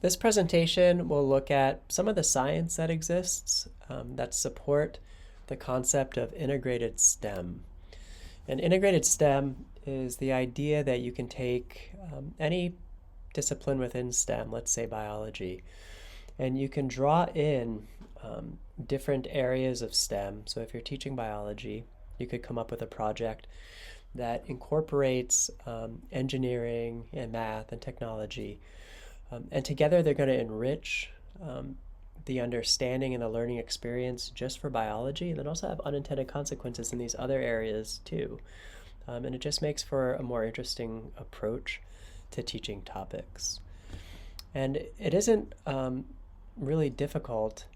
This presentation will look at some of the science that exists that support the concept of integrated STEM. And integrated STEM is the idea that you can take any discipline within STEM, let's say biology, and you can draw in different areas of STEM. So if you're teaching biology, you could come up with a project that incorporates engineering and math and technology. And together they're going to enrich the understanding and the learning experience just for biology, and then also have unintended consequences in these other areas too. And it just makes for a more interesting approach to teaching topics. And it isn't really difficult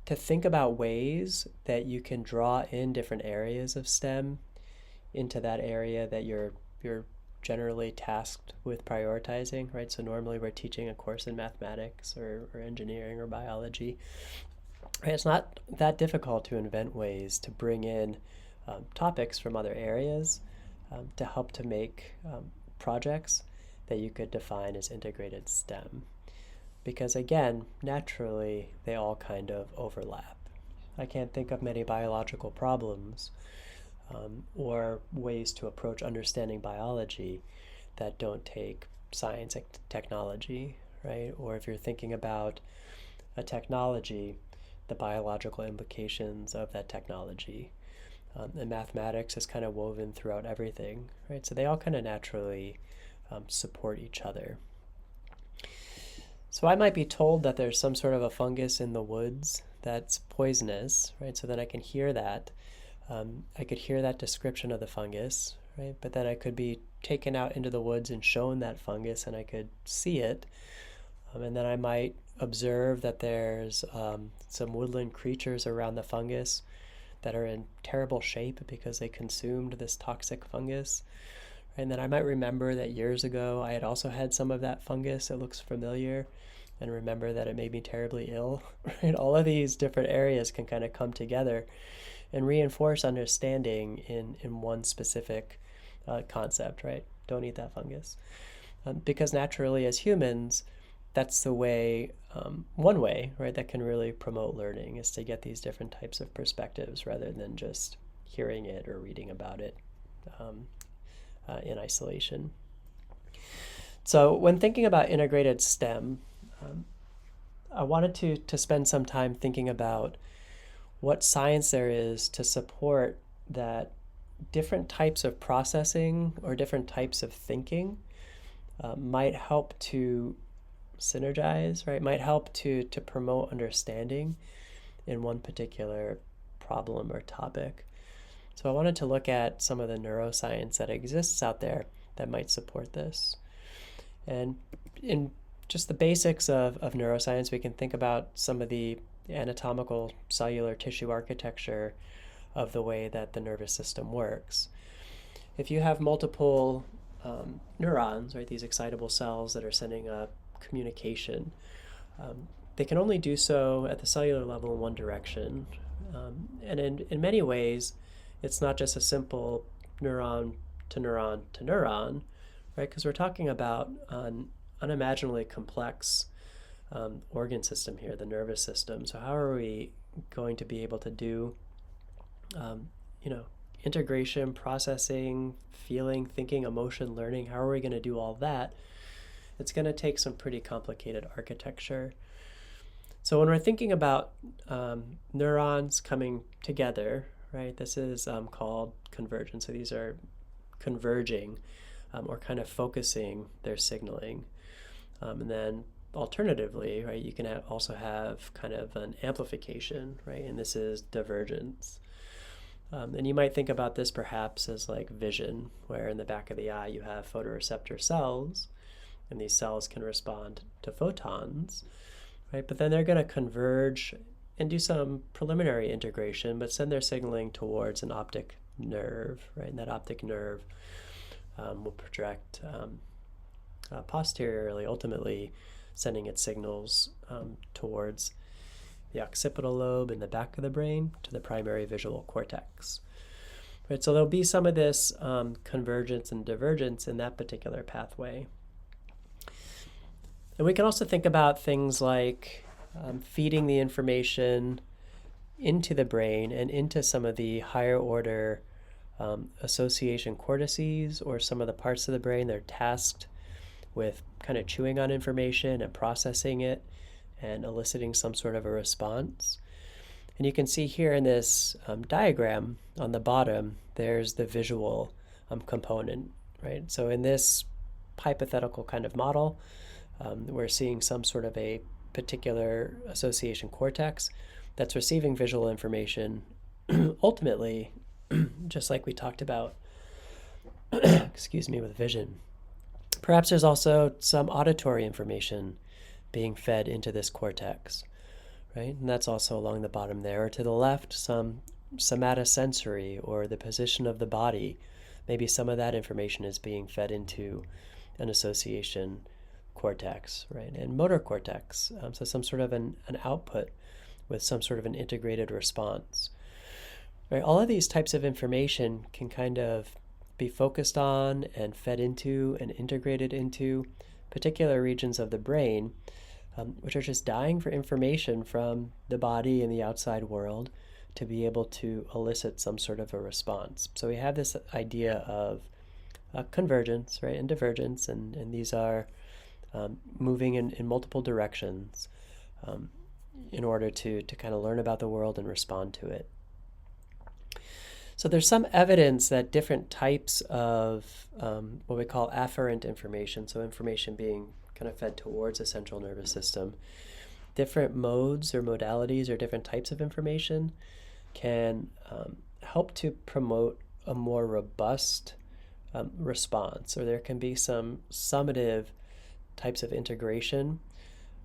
to think about ways that you can draw in different areas of STEM into that area that you're generally tasked with prioritizing, right? So normally we're teaching a course in mathematics or engineering or biology. Right? It's not that difficult to invent ways to bring in topics from other areas to help to make projects that you could define as integrated STEM. Because again, naturally, they all kind of overlap. I can't think of many biological problems or ways to approach understanding biology that don't take science and technology, right? Or if you're thinking about a technology, the biological implications of that technology. And mathematics is kind of woven throughout everything, right? So they all kind of naturally support each other. So I might be told that there's some sort of a fungus in the woods that's poisonous, right? So then I can hear that. I could hear that description of the fungus, right? But then I could be taken out into the woods and shown that fungus and I could see it. And then I might observe that there's some woodland creatures around the fungus that are in terrible shape because they consumed this toxic fungus. And then I might remember that years ago I had also had some of that fungus. It looks familiar. And remember that it made me terribly ill. Right? All of these different areas can kind of come together and reinforce understanding in one specific concept, right? Don't eat that fungus. Because naturally, as humans, that's the way, one way, right, that can really promote learning is to get these different types of perspectives rather than just hearing it or reading about it in isolation. So when thinking about integrated STEM, I wanted to spend some time thinking about what science there is to support that different types of processing or different types of thinking might help to synergize, right? Might help to promote understanding in one particular problem or topic. So I wanted to look at some of the neuroscience that exists out there that might support this. And in just the basics of neuroscience, we can think about some of the anatomical cellular tissue architecture of the way that the nervous system works. If you have multiple neurons, right, these excitable cells that are sending a communication, they can only do so at the cellular level in one direction. And in many ways, it's not just a simple neuron to neuron to neuron, right? Because we're talking about an unimaginably complex organ system here, the nervous system. So how are we going to be able to do, integration, processing, feeling, thinking, emotion, learning? How are we going to do all that? It's going to take some pretty complicated architecture. So when we're thinking about neurons coming together, right, this is called convergence. So these are converging or kind of focusing their signaling. And then alternatively, right, you can also have kind of an amplification, right, and this is divergence. And you might think about this perhaps as like vision, where in the back of the eye you have photoreceptor cells, and these cells can respond to photons, right? But then they're going to converge and do some preliminary integration, but send their signaling towards an optic nerve, right? And that optic nerve will project posteriorly, ultimately sending its signals towards the occipital lobe in the back of the brain to the primary visual cortex. Right, so there'll be some of this convergence and divergence in that particular pathway. And we can also think about things like feeding the information into the brain and into some of the higher order association cortices, or some of the parts of the brain that are tasked with kind of chewing on information and processing it and eliciting some sort of a response. And you can see here in this diagram on the bottom, there's the visual component, right? So in this hypothetical kind of model, we're seeing some sort of a particular association cortex that's receiving visual information, ultimately, just like we talked about, excuse me, with vision. Perhaps there's also some auditory information being fed into this cortex, right? And that's also along the bottom there. Or to the left, some somatosensory, or the position of the body. Maybe some of that information is being fed into an association cortex, right? And motor cortex, so some sort of an output with some sort of an integrated response. Right? All of these types of information can kind of be focused on and fed into and integrated into particular regions of the brain, which are just dying for information from the body and the outside world to be able to elicit some sort of a response. So we have this idea of convergence, right, and divergence, and these are moving in multiple directions in order to kind of learn about the world and respond to it. So there's some evidence that different types of what we call afferent information, so information being kind of fed towards the central nervous system, different modes or modalities or different types of information can help to promote a more robust response, or there can be some summative types of integration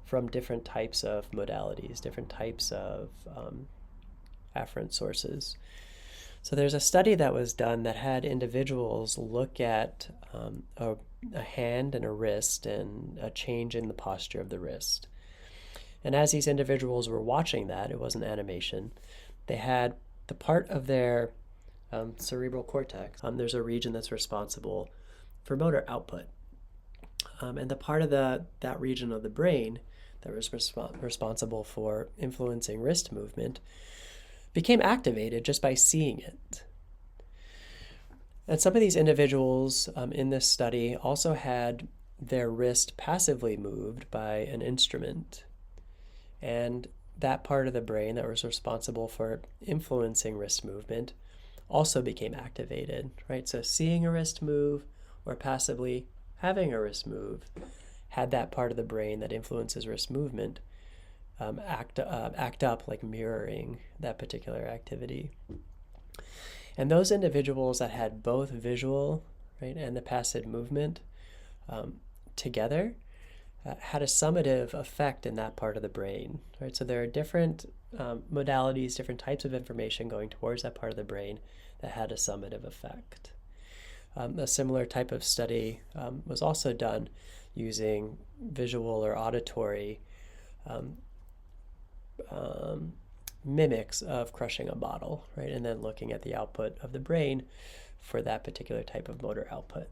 from different types of modalities, different types of afferent sources. So there's a study that was done that had individuals look at a hand and a wrist and a change in the posture of the wrist. And as these individuals were watching that, it wasn't animation, they had the part of their cerebral cortex. There's a region that's responsible for motor output. And the part of that region of the brain that was responsible for influencing wrist movement became activated just by seeing it. And some of these individuals in this study also had their wrist passively moved by an instrument. And that part of the brain that was responsible for influencing wrist movement also became activated, right? So seeing a wrist move or passively having a wrist move had that part of the brain that influences wrist movement act up, like mirroring that particular activity. And those individuals that had both visual, right, and the passive movement together had a summative effect in that part of the brain, right? So there are different modalities, different types of information going towards that part of the brain that had a summative effect. A similar type of study was also done using visual or auditory mimics of crushing a bottle, right? And then looking at the output of the brain for that particular type of motor output.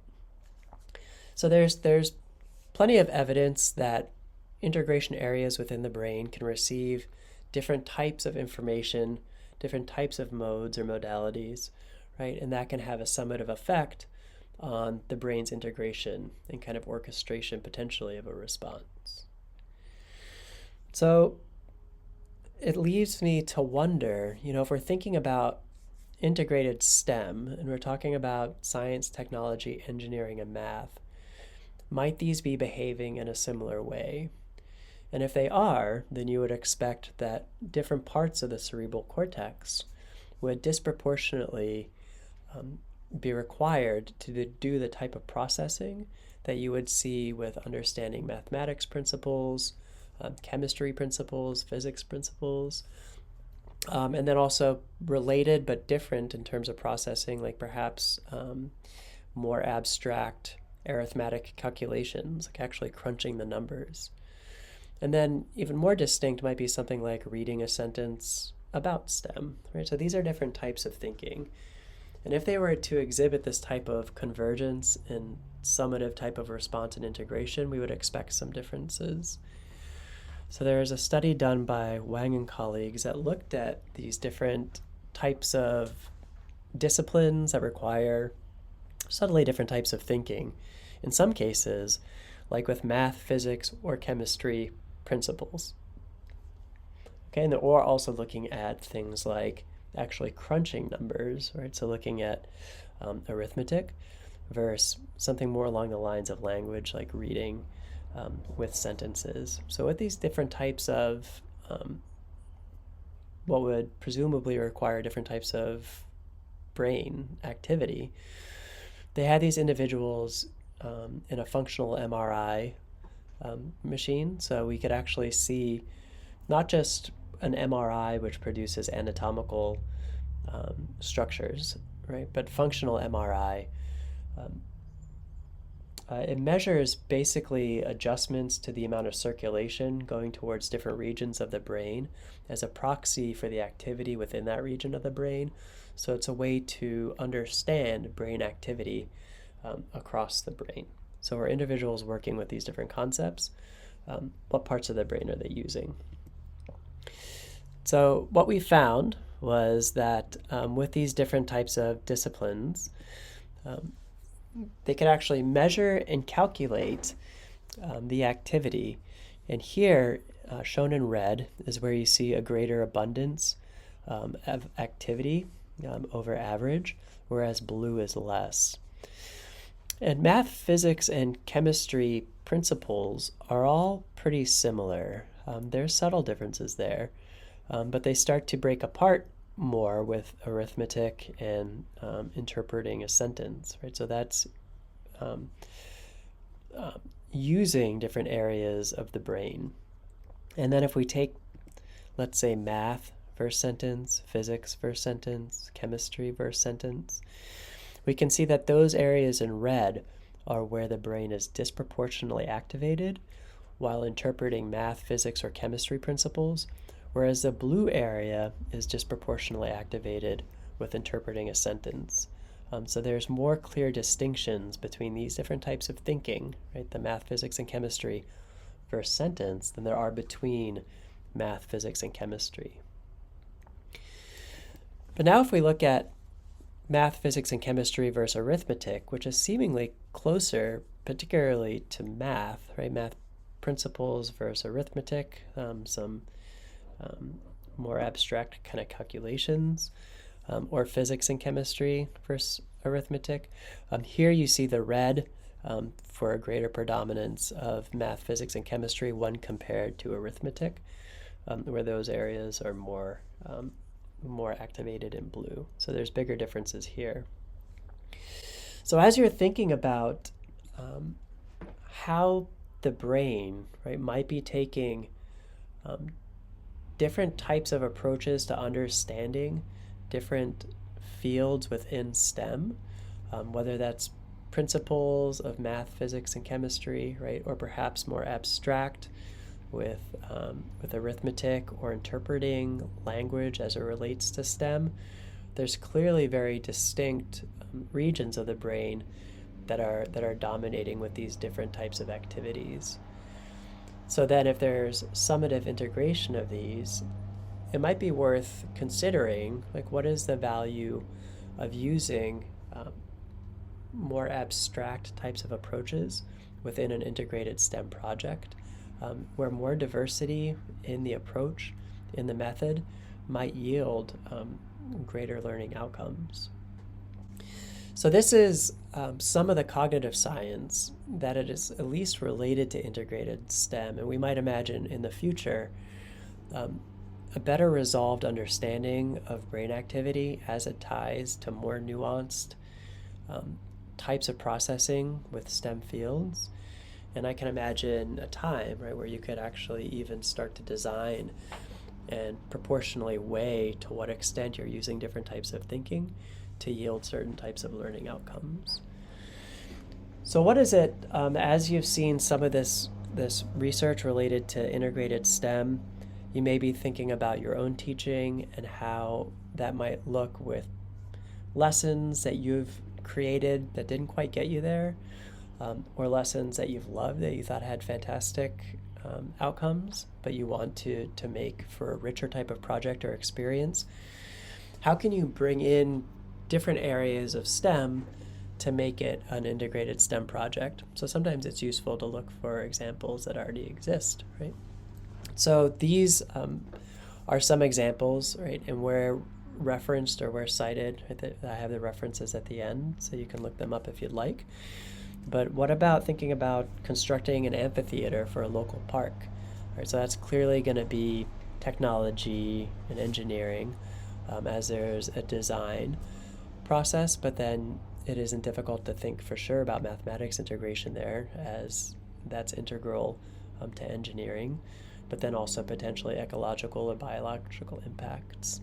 So there's plenty of evidence that integration areas within the brain can receive different types of information, different types of modes or modalities, right? And that can have a summative effect on the brain's integration and kind of orchestration potentially of a response. So it leaves me to wonder, if we're thinking about integrated STEM and we're talking about science, technology, engineering, and math, might these be behaving in a similar way? And if they are, then you would expect that different parts of the cerebral cortex would disproportionately be required to do the type of processing that you would see with understanding mathematics principles, chemistry principles, physics principles, and then also related but different in terms of processing, like perhaps more abstract arithmetic calculations, like actually crunching the numbers. And then even more distinct might be something like reading a sentence about STEM, right? So these are different types of thinking. And if they were to exhibit this type of convergence and summative type of response and integration, we would expect some differences. So there is a study done by Wang and colleagues that looked at these different types of disciplines that require subtly different types of thinking. In some cases, like with math, physics, or chemistry principles. Okay, or also looking at things like actually crunching numbers, right? So looking at arithmetic versus something more along the lines of language, like reading with sentences. So with these different types of what would presumably require different types of brain activity, they had these individuals in a functional MRI machine, so we could actually see not just an MRI which produces anatomical structures, right, but functional MRI. It measures basically adjustments to the amount of circulation going towards different regions of the brain as a proxy for the activity within that region of the brain. So it's a way to understand brain activity across the brain. So for individuals working with these different concepts, what parts of the brain are they using? So what we found was that with these different types of disciplines, they could actually measure and calculate the activity. And here, shown in red, is where you see a greater abundance of activity over average, whereas blue is less. And math, physics, and chemistry principles are all pretty similar. There's subtle differences there, but they start to break apart more with arithmetic and interpreting a sentence, right? So that's using different areas of the brain. And then if we take, let's say, math versus sentence, physics versus sentence, chemistry versus sentence, we can see that those areas in red are where the brain is disproportionately activated while interpreting math, physics, or chemistry principles, whereas the blue area is disproportionately activated with interpreting a sentence. So there's more clear distinctions between these different types of thinking, right, the math, physics, and chemistry versus sentence, than there are between math, physics, and chemistry. But now if we look at math, physics, and chemistry versus arithmetic, which is seemingly closer, particularly to math, right? Math principles versus arithmetic, some more abstract kind of calculations, or physics and chemistry versus arithmetic. Here you see the red for a greater predominance of math, physics, and chemistry when compared to arithmetic, where those areas are more activated in blue. So there's bigger differences here. So as you're thinking about how the brain, right, might be taking different types of approaches to understanding different fields within STEM, whether that's principles of math, physics, and chemistry, right, or perhaps more abstract with arithmetic or interpreting language as it relates to STEM, there's clearly very distinct regions of the brain that are dominating with these different types of activities. So then if there's summative integration of these, it might be worth considering, like, what is the value of using more abstract types of approaches within an integrated STEM project, where more diversity in the approach, in the method, might yield greater learning outcomes. So this is some of the cognitive science that it is at least related to integrated STEM, and we might imagine in the future a better resolved understanding of brain activity as it ties to more nuanced types of processing with STEM fields. And I can imagine a time, right, where you could actually even start to design and proportionally weigh to what extent you're using different types of thinking to yield certain types of learning outcomes. So what is it, as you've seen some of this research related to integrated STEM, you may be thinking about your own teaching and how that might look with lessons that you've created that didn't quite get you there, or lessons that you've loved that you thought had fantastic outcomes, but you want to make for a richer type of project or experience. How can you bring in different areas of STEM to make it an integrated STEM project? So sometimes it's useful to look for examples that already exist, right? So these are some examples, right? And where referenced or where cited, right? I have the references at the end, so you can look them up if you'd like. But what about thinking about constructing an amphitheater for a local park? Right, so that's clearly going to be technology and engineering, as there's a design process, but then it isn't difficult to think for sure about mathematics integration there, as that's integral to engineering, but then also potentially ecological or biological impacts.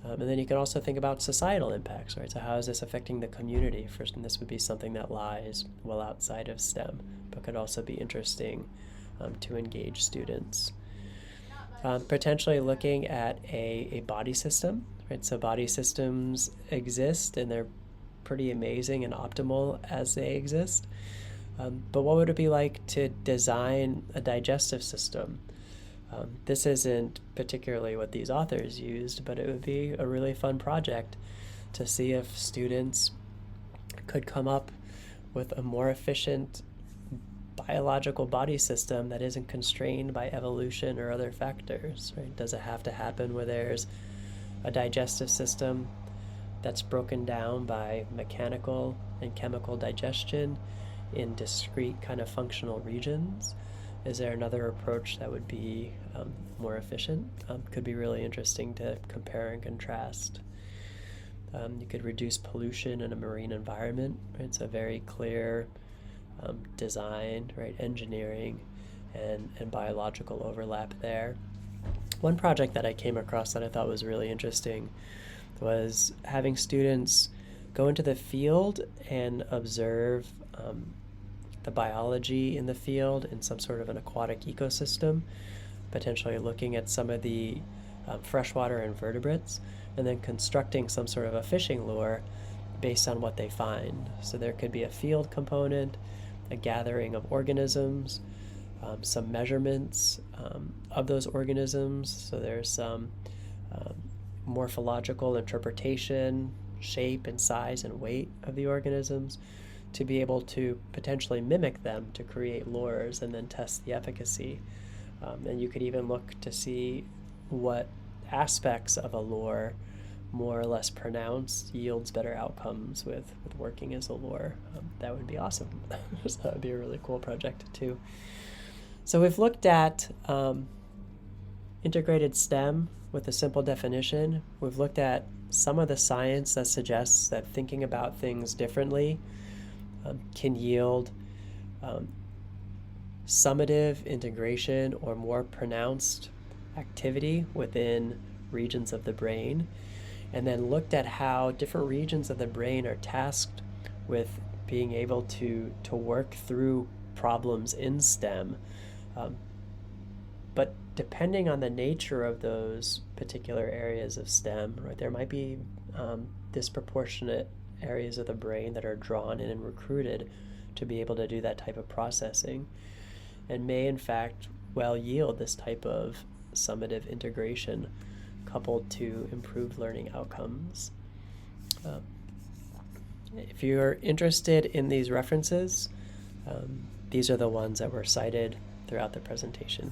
And then you can also think about societal impacts, right? So how is this affecting the community? First, and this would be something that lies well outside of STEM, but could also be interesting to engage students. Potentially looking at a body system, right? So body systems exist and they're pretty amazing and optimal as they exist. But what would it be like to design a digestive system? This isn't particularly what these authors used, but it would be a really fun project to see if students could come up with a more efficient biological body system that isn't constrained by evolution or other factors, right? Does it have to happen where there's a digestive system that's broken down by mechanical and chemical digestion in discrete kind of functional regions? Is there another approach that would be more efficient? Could be really interesting to compare and contrast. You could reduce pollution in a marine environment, right? So very clear design, right? Engineering and biological overlap there. One project that I came across that I thought was really interesting was having students go into the field and observe the biology in the field in some sort of an aquatic ecosystem, potentially looking at some of the freshwater invertebrates, and then constructing some sort of a fishing lure based on what they find. So there could be a field component, a gathering of organisms, some measurements of those organisms. So there's some morphological interpretation, shape and size and weight of the organisms, to be able to potentially mimic them to create lures and then test the efficacy. And you could even look to see what aspects of a lure, more or less pronounced, yields better outcomes with working as a lure. That would be awesome. So that would be a really cool project too. So we've looked at integrated STEM with a simple definition. We've looked at some of the science that suggests that thinking about things differently can yield summative integration or more pronounced activity within regions of the brain, and then looked at how different regions of the brain are tasked with being able to work through problems in STEM. But depending on the nature of those particular areas of STEM, right, there might be disproportionate areas of the brain that are drawn in and recruited to be able to do that type of processing, and may in fact well yield this type of summative integration coupled to improved learning outcomes. If you're interested in these references, these are the ones that were cited throughout the presentation.